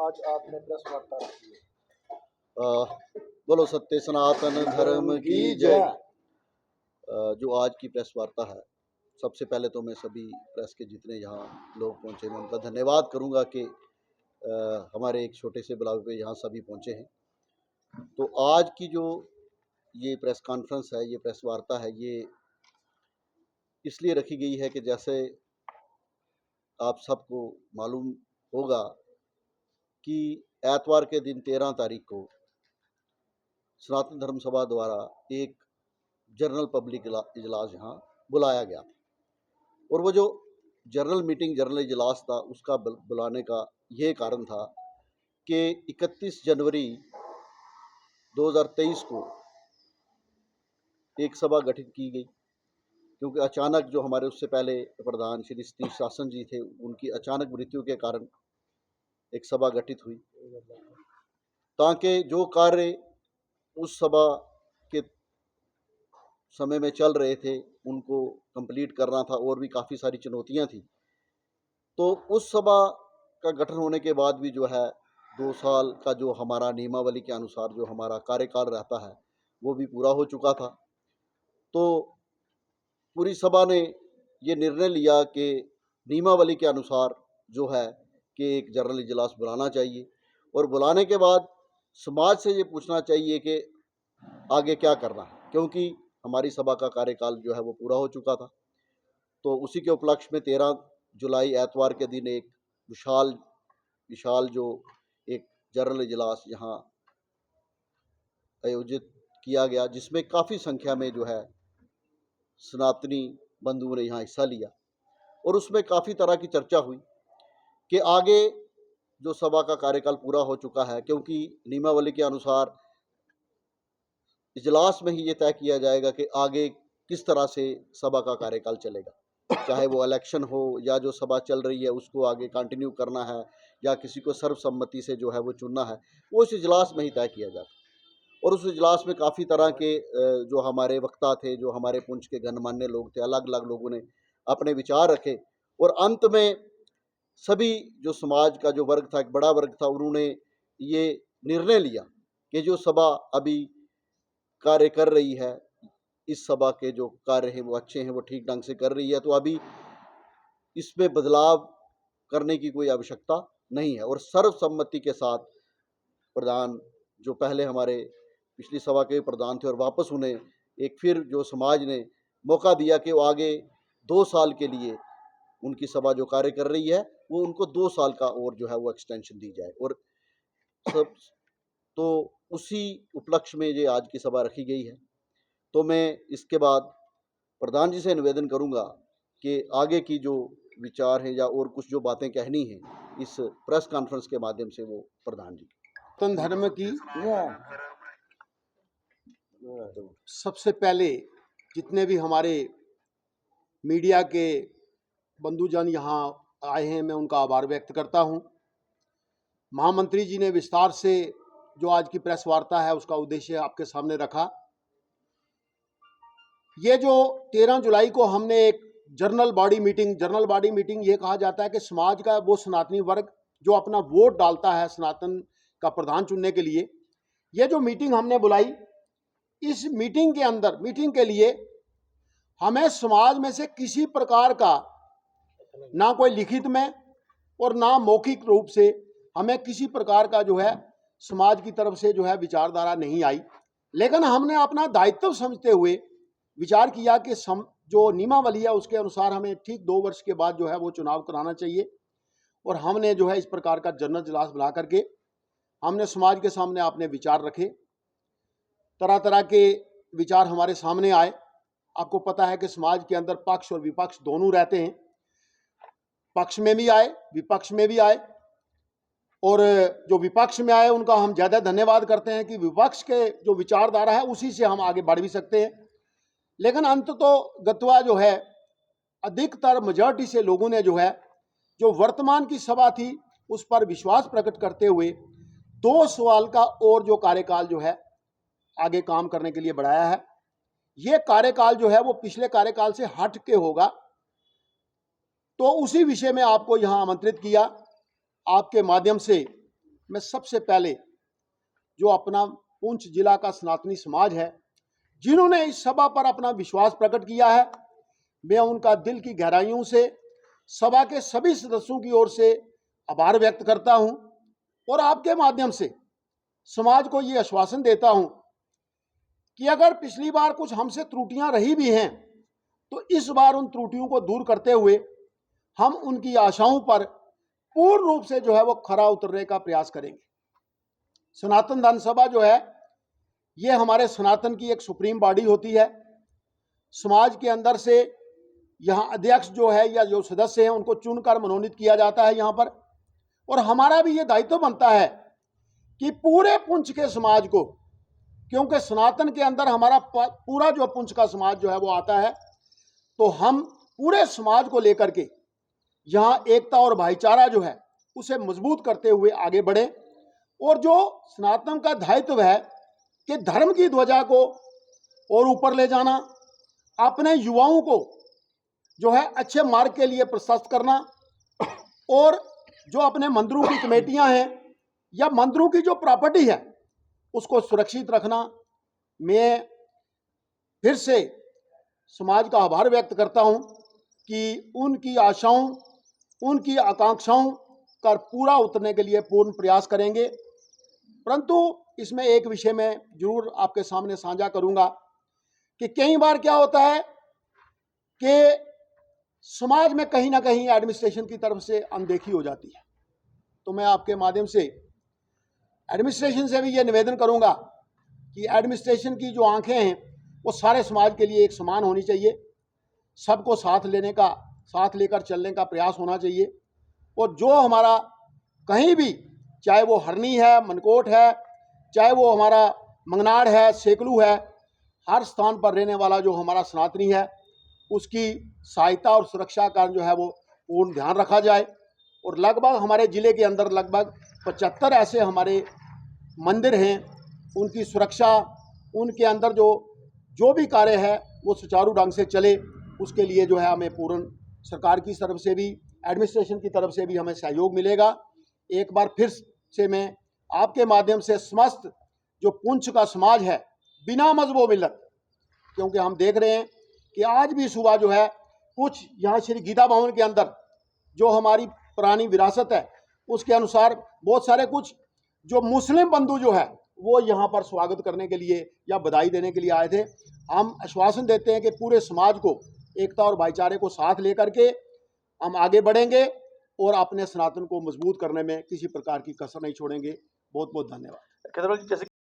आज आपने प्रेस वार्ता रखी है। बोलो सत्य सनातन धर्म की जय। जो आज की प्रेस वार्ता है, सबसे पहले तो मैं सभी प्रेस के जितने यहाँ लोग पहुँचे मैं उनका धन्यवाद करूँगा कि हमारे एक छोटे से बुलावे पे यहाँ सभी पहुँचे हैं। तो आज की जो ये प्रेस कॉन्फ्रेंस है, ये प्रेस वार्ता है, ये इसलिए रखी गई है कि जैसे आप सबको मालूम होगा कि एतवार के दिन 13 तारीख को सनातन धर्म सभा द्वारा एक जनरल पब्लिक इजलास यहाँ बुलाया गया था। और वो जो जनरल इजलास था, उसका बुलाने का ये कारण था कि 31 जनवरी 2023 को एक सभा गठित की गई, क्योंकि अचानक जो हमारे उससे पहले प्रधान श्री सतीश शासन जी थे, उनकी अचानक मृत्यु के कारण एक सभा गठित हुई, ताकि जो कार्य उस सभा के समय में चल रहे थे उनको कंप्लीट करना था, और भी काफ़ी सारी चुनौतियां थी। तो उस सभा का गठन होने के बाद भी जो है 2 साल का जो हमारा नियमावली के अनुसार जो हमारा कार्यकाल रहता है वो भी पूरा हो चुका था। तो पूरी सभा ने ये निर्णय लिया कि नियमावली के अनुसार जो है कि एक जनरल इजलास बुलाना चाहिए, और बुलाने के बाद समाज से ये पूछना चाहिए कि आगे क्या करना है, क्योंकि हमारी सभा का कार्यकाल जो है वो पूरा हो चुका था। तो उसी के उपलक्ष्य में 13 जुलाई एतवार के दिन एक विशाल जो एक जनरल इजलास यहाँ आयोजित किया गया, जिसमें काफ़ी संख्या में जो है सनातनी बंधुओं ने यहाँ हिस्सा लिया। और उसमें काफ़ी तरह की चर्चा हुई कि आगे जो सभा का कार्यकाल पूरा हो चुका है, क्योंकि नियमावली के अनुसार इजलास में ही ये तय किया जाएगा कि आगे किस तरह से सभा का कार्यकाल चलेगा, चाहे वो इलेक्शन हो या जो सभा चल रही है उसको आगे कंटिन्यू करना है या किसी को सर्वसम्मति से जो है वो चुनना है, वो इस इजलास में ही तय किया जाता। और उस इजलास में काफ़ी तरह के जो हमारे वक्ता थे, जो हमारे पुंछ के गणमान्य लोग थे, अलग अलग लोगों ने अपने विचार रखे, और अंत में सभी जो समाज का जो वर्ग था, एक बड़ा वर्ग था, उन्होंने ये निर्णय लिया कि जो सभा अभी कार्य कर रही है, इस सभा के जो कार्य हैं वो अच्छे हैं, वो ठीक ढंग से कर रही है, तो अभी इसमें बदलाव करने की कोई आवश्यकता नहीं है। और सर्वसम्मति के साथ प्रधान जो पहले हमारे पिछली सभा के प्रधान थे और वापस उन्हें एक फिर जो समाज ने मौका दिया कि वो आगे 2 साल के लिए उनकी सभा जो कार्य कर रही है वो उनको 2 साल का और जो है वो एक्सटेंशन दी जाए। और सब तो उसी उपलक्ष्य में ये आज की सभा रखी गई है। तो मैं इसके बाद प्रधान जी से निवेदन करूंगा कि आगे की जो विचार है या और कुछ जो बातें कहनी है इस प्रेस कॉन्फ्रेंस के माध्यम से वो प्रधान जी। सनातन धर्म की सबसे पहले जितने भी हमारे मीडिया के बंधुजन यहाँ आए हैं, मैं उनका आभार व्यक्त करता हूँ। महामंत्री जी ने विस्तार से जो आज की प्रेस वार्ता है उसका उद्देश्य आपके सामने रखा। ये जो 13 जुलाई को हमने एक जनरल बॉडी मीटिंग ये कहा जाता है कि समाज का वो सनातनी वर्ग जो अपना वोट डालता है सनातन का प्रधान चुनने के लिए, ये जो मीटिंग हमने बुलाई, इस मीटिंग के लिए हमें समाज में से किसी प्रकार का ना कोई लिखित में और ना मौखिक रूप से हमें किसी प्रकार का जो है समाज की तरफ से जो है विचारधारा नहीं आई। लेकिन हमने अपना दायित्व समझते हुए विचार किया कि जो नियमावली है उसके अनुसार हमें ठीक 2 वर्ष के बाद जो है वो चुनाव कराना चाहिए। और हमने जो है इस प्रकार का जनरल इजलास बुला करके हमने समाज के सामने अपने विचार रखे। तरह तरह के विचार हमारे सामने आए। आपको पता है कि समाज के अंदर पक्ष और विपक्ष दोनों रहते हैं, पक्ष में भी आए विपक्ष में भी आए। और जो विपक्ष में आए उनका हम ज़्यादा धन्यवाद करते हैं कि विपक्ष के जो विचारधारा है उसी से हम आगे बढ़ भी सकते हैं। लेकिन अंत तो गत्वा जो है अधिकतर मेजॉरिटी से लोगों ने जो है जो वर्तमान की सभा थी उस पर विश्वास प्रकट करते हुए 2 साल का और जो कार्यकाल जो है आगे काम करने के लिए बढ़ाया है। ये कार्यकाल जो है वो पिछले कार्यकाल से हट के होगा। तो उसी विषय में आपको यहाँ आमंत्रित किया, आपके माध्यम से मैं सबसे पहले जो अपना पुंछ जिला का सनातनी समाज है, जिन्होंने इस सभा पर अपना विश्वास प्रकट किया है, मैं उनका दिल की गहराइयों से सभा के सभी सदस्यों की ओर से आभार व्यक्त करता हूं और आपके माध्यम से समाज को ये आश्वासन देता हूं कि अगर पिछली बार कुछ हमसे त्रुटियां रही भी हैं तो इस बार उन त्रुटियों को दूर करते हुए हम उनकी आशाओं पर पूर्ण रूप से जो है वो खरा उतरने का प्रयास करेंगे। सनातन धर्म सभा जो है ये हमारे सनातन की एक सुप्रीम बॉडी होती है। समाज के अंदर से यहाँ अध्यक्ष जो है या जो सदस्य हैं उनको चुनकर मनोनीत किया जाता है यहाँ पर, और हमारा भी ये दायित्व बनता है कि पूरे पुंछ के समाज को, क्योंकि सनातन के अंदर हमारा पूरा जो पुंछ का समाज जो है वो आता है, तो हम पूरे समाज को लेकर के यहाँ एकता और भाईचारा जो है उसे मजबूत करते हुए आगे बढ़े। और जो सनातन का दायित्व है कि धर्म की ध्वजा को और ऊपर ले जाना, अपने युवाओं को जो है अच्छे मार्ग के लिए प्रशस्त करना, और जो अपने मंदिरों की कमेटियां हैं या मंदिरों की जो प्रॉपर्टी है उसको सुरक्षित रखना। मैं फिर से समाज का आभार व्यक्त करता हूं कि उनकी आशाओं, उनकी आकांक्षाओं का पूरा उतरने के लिए पूर्ण प्रयास करेंगे। परंतु इसमें एक विषय मैं जरूर आपके सामने साझा करूंगा कि कई बार क्या होता है कि समाज में कहीं ना कहीं एडमिनिस्ट्रेशन की तरफ से अनदेखी हो जाती है। तो मैं आपके माध्यम से एडमिनिस्ट्रेशन से भी ये निवेदन करूंगा कि एडमिनिस्ट्रेशन की जो आंखें हैं वो सारे समाज के लिए एक समान होनी चाहिए, सबको साथ लेकर चलने का प्रयास होना चाहिए। और जो हमारा कहीं भी, चाहे वो हरनी है, मनकोट है, चाहे वो हमारा मंगनाड़ है, सेकलू है, हर स्थान पर रहने वाला जो हमारा सनातनी है उसकी सहायता और सुरक्षा का जो है वो पूर्ण ध्यान रखा जाए। और लगभग हमारे ज़िले के अंदर लगभग 75 ऐसे हमारे मंदिर हैं, उनकी सुरक्षा, उनके अंदर जो भी कार्य है वो सुचारू ढंग से चले, उसके लिए जो है हमें पूर्ण सरकार की तरफ से भी, एडमिनिस्ट्रेशन की तरफ से भी हमें सहयोग मिलेगा। एक बार फिर से मैं आपके माध्यम से समस्त जो पुंछ का समाज है बिना मजहब मिल्लत, क्योंकि हम देख रहे हैं कि आज भी सुबह जो है कुछ यहाँ श्री गीता भवन के अंदर जो हमारी पुरानी विरासत है उसके अनुसार बहुत सारे कुछ जो मुस्लिम बंधु जो है वो यहाँ पर स्वागत करने के लिए या बधाई देने के लिए आए थे। हम आश्वासन देते हैं कि पूरे समाज को एकता और भाईचारे को साथ लेकर के हम आगे बढ़ेंगे और अपने सनातन को मजबूत करने में किसी प्रकार की कसर नहीं छोड़ेंगे। बहुत बहुत धन्यवाद। जैसे